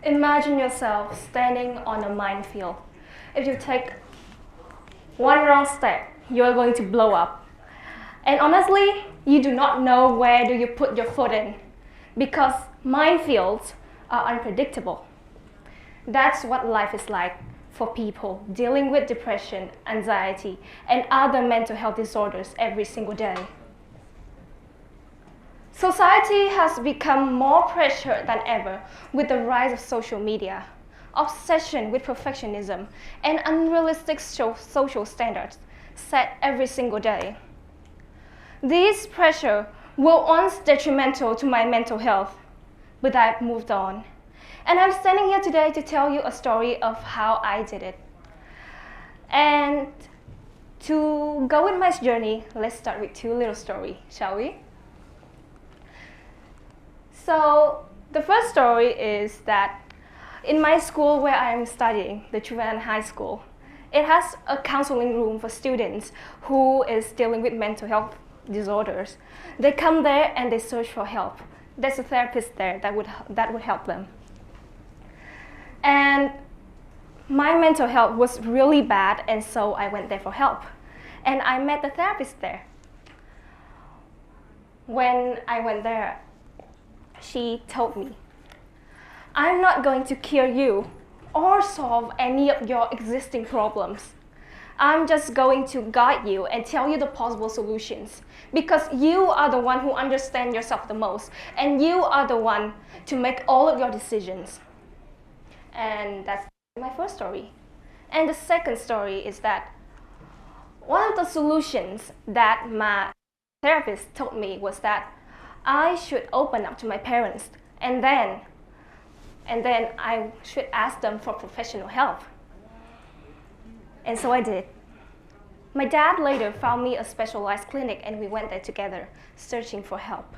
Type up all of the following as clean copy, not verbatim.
Imagine yourself standing on a minefield. If you take one wrong step, you are going to blow up. And honestly, you do not know where do you put your foot in, because minefields are unpredictable. That's what life is like for people dealing with depression, anxiety, and other mental health disorders every single day. Society has become more pressured than ever with the rise of social media, obsession with perfectionism, and unrealistic social standards set every single day. This pressure were once detrimental to my mental health, but I've moved on. And I'm standing here today to tell you a story of how I did it. And to go with my journey, let's start with two little stories, shall we? So the first story is that in my school where I am studying, the Thuy High School, it has a counseling room for students who is dealing with mental health disorders. They come there and they search for help. There's a therapist there that would help them. And my mental health was really bad, and so I went there for help. And I met the therapist there. When I went there, she told me, I'm not going to cure you or solve any of your existing problems. I'm just going to guide you and tell you the possible solutions, because you are the one who understands yourself the most, and you are the one to make all of your decisions. And that's my first story. And the second story is that one of the solutions that my therapist told me was that I should open up to my parents, and then I should ask them for professional help. And so I did. My dad later found me a specialized clinic, and we went there together, searching for help.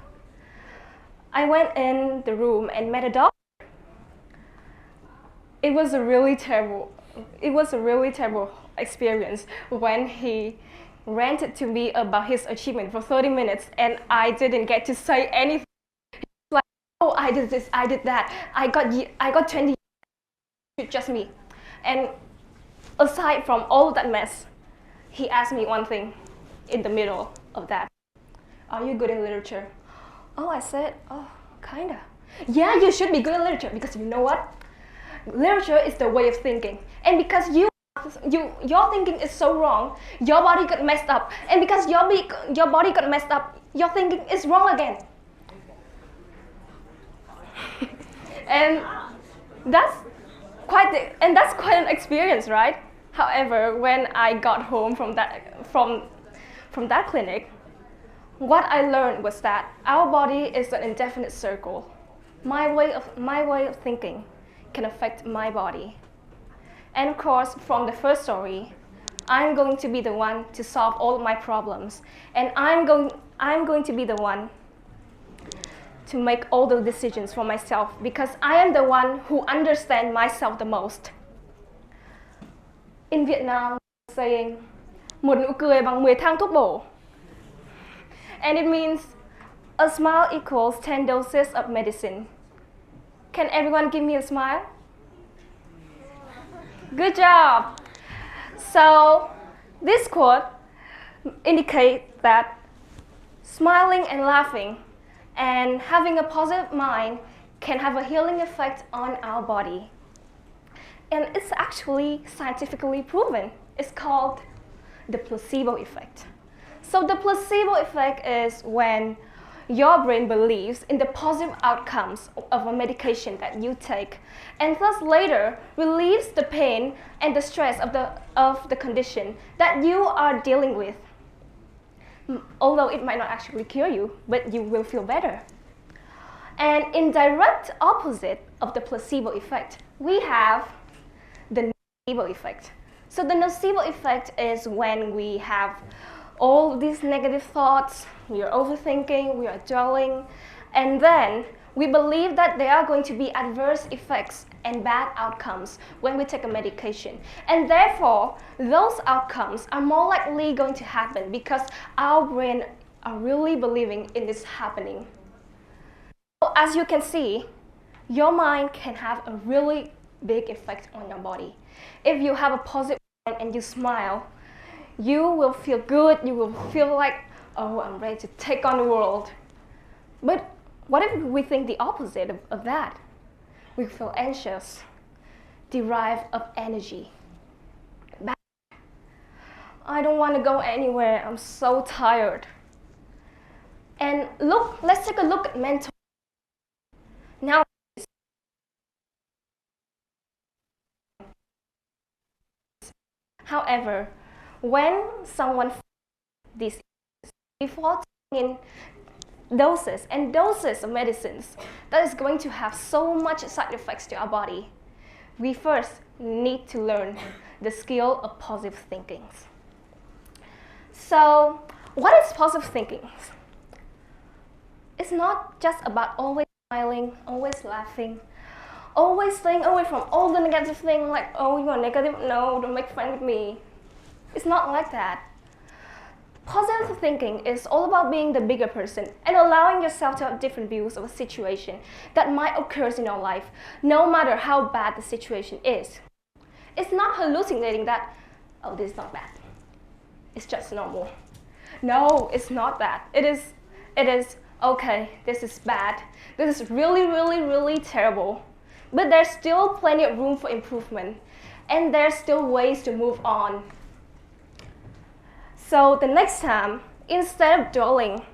I went in the room and met a doctor. It was a really terrible experience when he ranted to me about his achievement for 30 minutes, and I didn't get to say anything. Like, oh, I did this, I did that, I got 20, just me. And aside from all of that mess, he asked me one thing in the middle of that. Are you good in literature? Oh, I said, oh, kinda. Yeah, you should be good in literature, because you know what? Literature is the way of thinking. And because your thinking is so wrong, your body got messed up. And because your body got messed up, your thinking is wrong again. And that's quite an experience, right? However, when I got home from that clinic, what I learned was that our body is an indefinite circle. My way of thinking can affect my body. And of course, from the first story, I'm going to be the one to solve all of my problems, and I'm going to be the one to make all the decisions for myself, because I am the one who understands myself the most. In Vietnam, saying, một nụ cười bằng 10 thang thuốc bổ. And it means a smile equals 10 doses of medicine. Can everyone give me a smile? Good job. So this quote indicates that smiling and laughing and having a positive mind can have a healing effect on our body. And it's actually scientifically proven. It's called the placebo effect. So the placebo effect is when your brain believes in the positive outcomes of a medication that you take, and thus later relieves the pain and the stress of the condition that you are dealing with. Although it might not actually cure you, but you will feel better. And in direct opposite of the placebo effect, we have the nocebo effect. So the nocebo effect is when we have all these negative thoughts, we are overthinking, we are dwelling, and then we believe that there are going to be adverse effects and bad outcomes when we take a medication. And therefore, those outcomes are more likely going to happen because our brain are really believing in this happening. So as you can see, your mind can have a really big effect on your body. If you have a positive mind and you smile, you will feel good, you will feel like, oh, I'm ready to take on the world. But what if we think the opposite of that? We feel anxious, deprived of energy. I don't want to go anywhere, I'm so tired. And let's take a look at mental. Now, however, when someone this before taking in doses and doses of medicines that is going to have so much side effects to our body, we first need to learn the skill of positive thinking. So, what is positive thinking? It's not just about always smiling, always laughing, always staying away from all the negative things like, oh, you are negative, no, don't make fun with me. It's not like that. Positive thinking is all about being the bigger person and allowing yourself to have different views of a situation that might occur in your life, no matter how bad the situation is. It's not hallucinating that, oh, this is not bad. It's just normal. No, it's not that. It is, okay, this is bad. This is really, really, really terrible. But there's still plenty of room for improvement. And there's still ways to move on. So the next time, instead of dwelling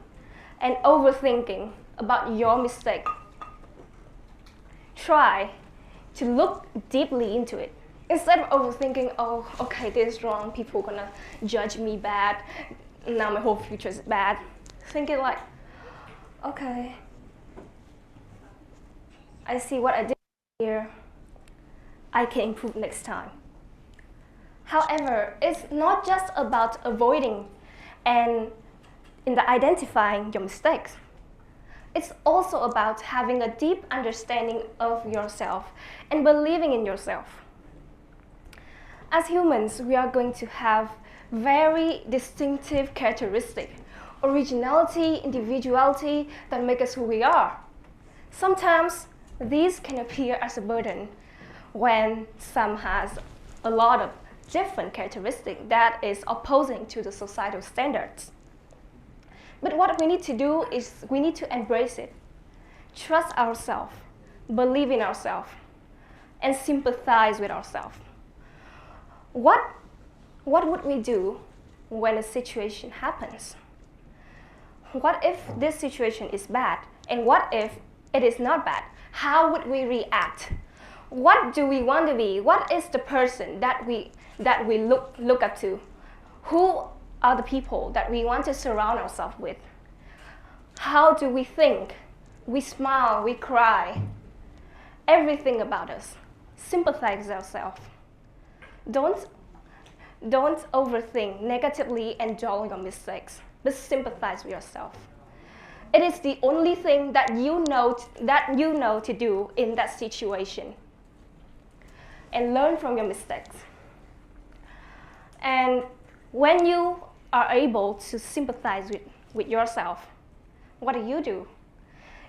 and overthinking about your mistake, try to look deeply into it. Instead of overthinking, oh, okay, this is wrong, people are gonna judge me bad, now my whole future is bad. Think it like, okay, I see what I did here, I can improve next time. However, it's not just about avoiding and in the identifying your mistakes. It's also about having a deep understanding of yourself and believing in yourself. As humans, we are going to have very distinctive characteristics, originality, individuality that make us who we are. Sometimes these can appear as a burden when some has a lot of different characteristics that is opposing to the societal standards. But what we need to do is we need to embrace it, trust ourselves, believe in ourselves, and sympathize with ourselves. What would we do when a situation happens? What if this situation is bad? And what if it is not bad? How would we react? What do we want to be? What is the person that we look up to? Who are the people that we want to surround ourselves with? How do we think? We smile, we cry. Everything about us. Sympathize with ourselves. Don't overthink negatively and dwell on your mistakes, but sympathize with yourself. It is the only thing that you know to do in that situation. And learn from your mistakes. And when you are able to sympathize with yourself, what do?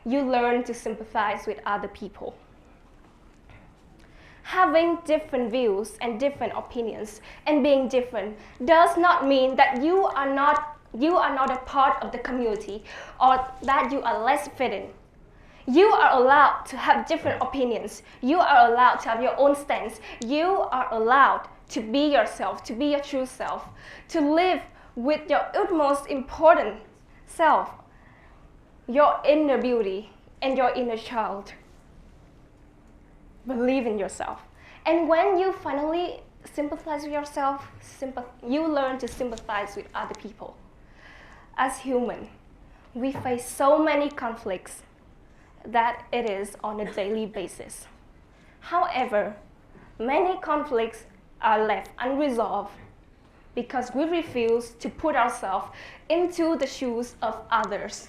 You learn to sympathize with other people. Having different views and different opinions and being different does not mean that you are not a part of the community or that you are less fitting. You are allowed to have different opinions. You are allowed to have your own stance. You are allowed to be yourself, to be your true self, to live with your utmost important self, your inner beauty and your inner child. Believe in yourself. And when you finally sympathize with yourself, you learn to sympathize with other people. As human, we face so many conflicts that it is on a daily basis. However, many conflicts are left unresolved because we refuse to put ourselves into the shoes of others.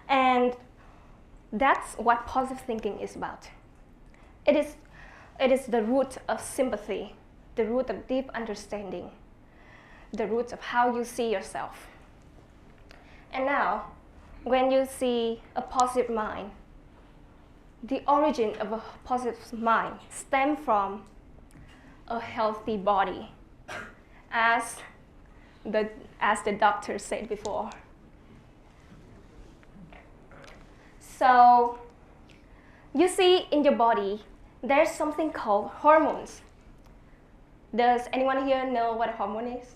And that's what positive thinking is about. It is the root of sympathy, the root of deep understanding, the root of how you see yourself. And now, when you see a positive mind, the origin of a positive mind stems from a healthy body, as the doctor said before. So, you see in your body, there's something called hormones. Does anyone here know what a hormone is?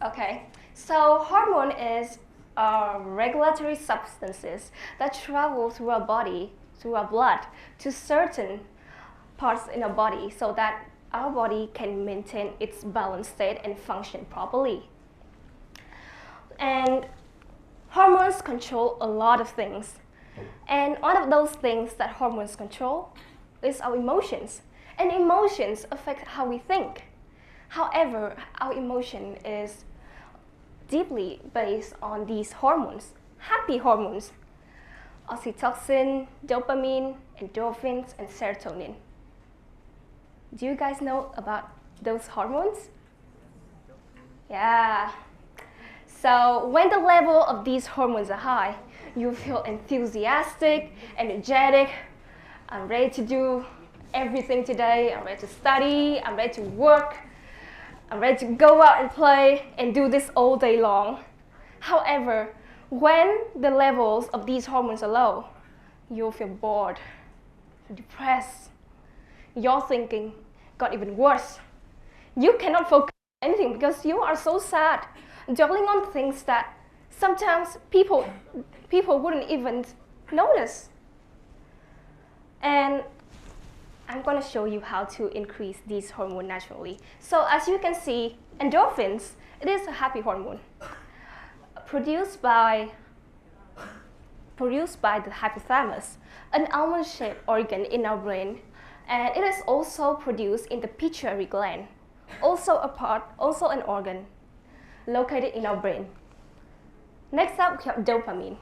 Okay, so hormone is regulatory substances that travel through our body, through our blood, to certain parts in our body so that our body can maintain its balanced state and function properly. And hormones control a lot of things. And one of those things that hormones control is our emotions. And emotions affect how we think. However, our emotion is deeply based on these hormones, happy hormones, oxytocin, dopamine, endorphins, and serotonin. Do you guys know about those hormones? Yeah. So when the level of these hormones are high, you feel enthusiastic, energetic. I'm ready to do everything today. I'm ready to study. I'm ready to work. I'm ready to go out and play and do this all day long. However, when the levels of these hormones are low, you'll feel bored, depressed. Your thinking got even worse. You cannot focus on anything because you are so sad, dwelling on things that sometimes people wouldn't even notice. And I'm going to show you how to increase these hormones naturally. So as you can see, endorphins, it is a happy hormone produced by the hypothalamus, an almond-shaped organ in our brain, and it is also produced in the pituitary gland, also an organ located in our brain. Next up, we have dopamine.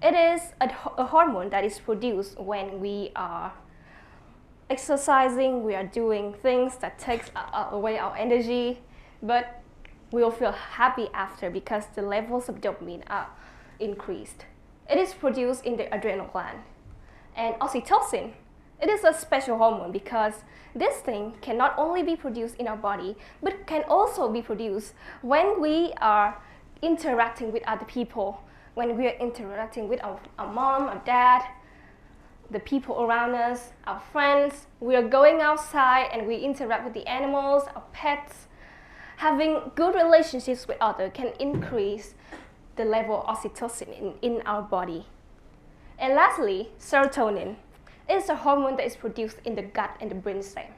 It is a hormone that is produced when we are exercising, we are doing things that takes away our energy, but we'll feel happy after because the levels of dopamine are increased. It is produced in the adrenal gland. And oxytocin, it is a special hormone because this thing can not only be produced in our body, but can also be produced when we are interacting with other people, when we are interacting with our mom, our dad, the people around us, our friends. We are going outside and we interact with the animals, our pets. Having good relationships with others can increase the level of oxytocin in our body. And lastly, serotonin is a hormone that is produced in the gut and the brainstem.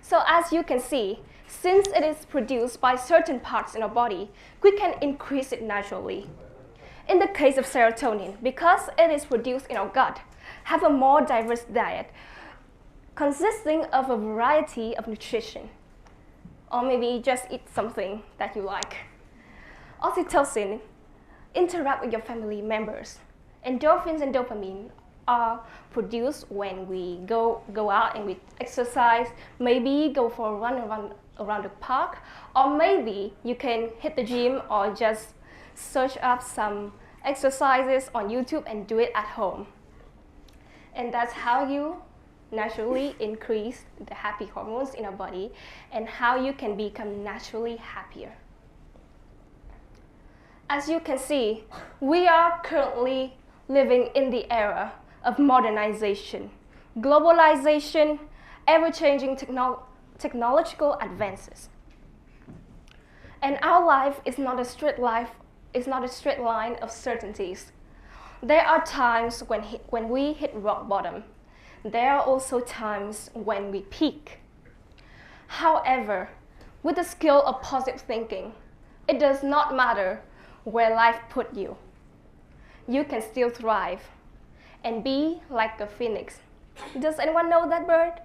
So as you can see, since it is produced by certain parts in our body, we can increase it naturally. In the case of serotonin, because it is produced in our gut, have a more diverse diet consisting of a variety of nutrition, or maybe just eat something that you like. Oxytocin interact with your family members. Endorphins and dopamine are produced when we go out and we exercise, maybe go for a run around the park, or maybe you can hit the gym or just search up some exercises on YouTube and do it at home. And that's how you naturally increase the happy hormones in our body and how you can become naturally happier. As you can see, we are currently living in the era of modernization, globalization, ever-changing technological advances. And our life is not a straight line of certainties. There are times when we hit rock bottom. There are also times when we peak. However, with the skill of positive thinking, it does not matter where life put you. You can still thrive and be like a phoenix. Does anyone know that bird?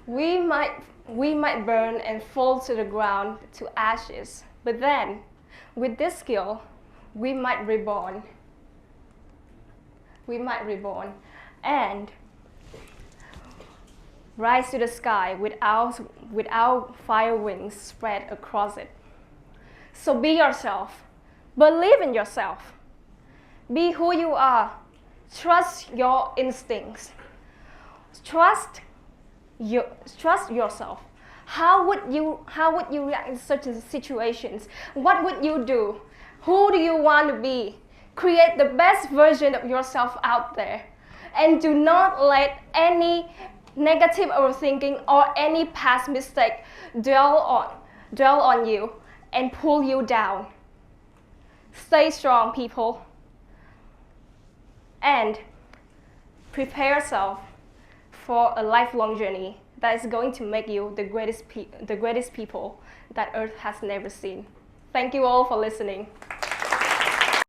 We might burn and fall to the ground to ashes, but then, with this skill, we might reborn. And rise to the sky with our fire wings spread across it. So be yourself. Believe in yourself. Be who you are. Trust your instincts. Trust yourself. How would you react in certain situations? What would you do? Who do you want to be? Create the best version of yourself out there. And do not let any negative overthinking or any past mistake dwell on you and pull you down. Stay strong, people. And prepare yourself for a lifelong journey that is going to make you the greatest people that Earth has never seen. Thank you all for listening.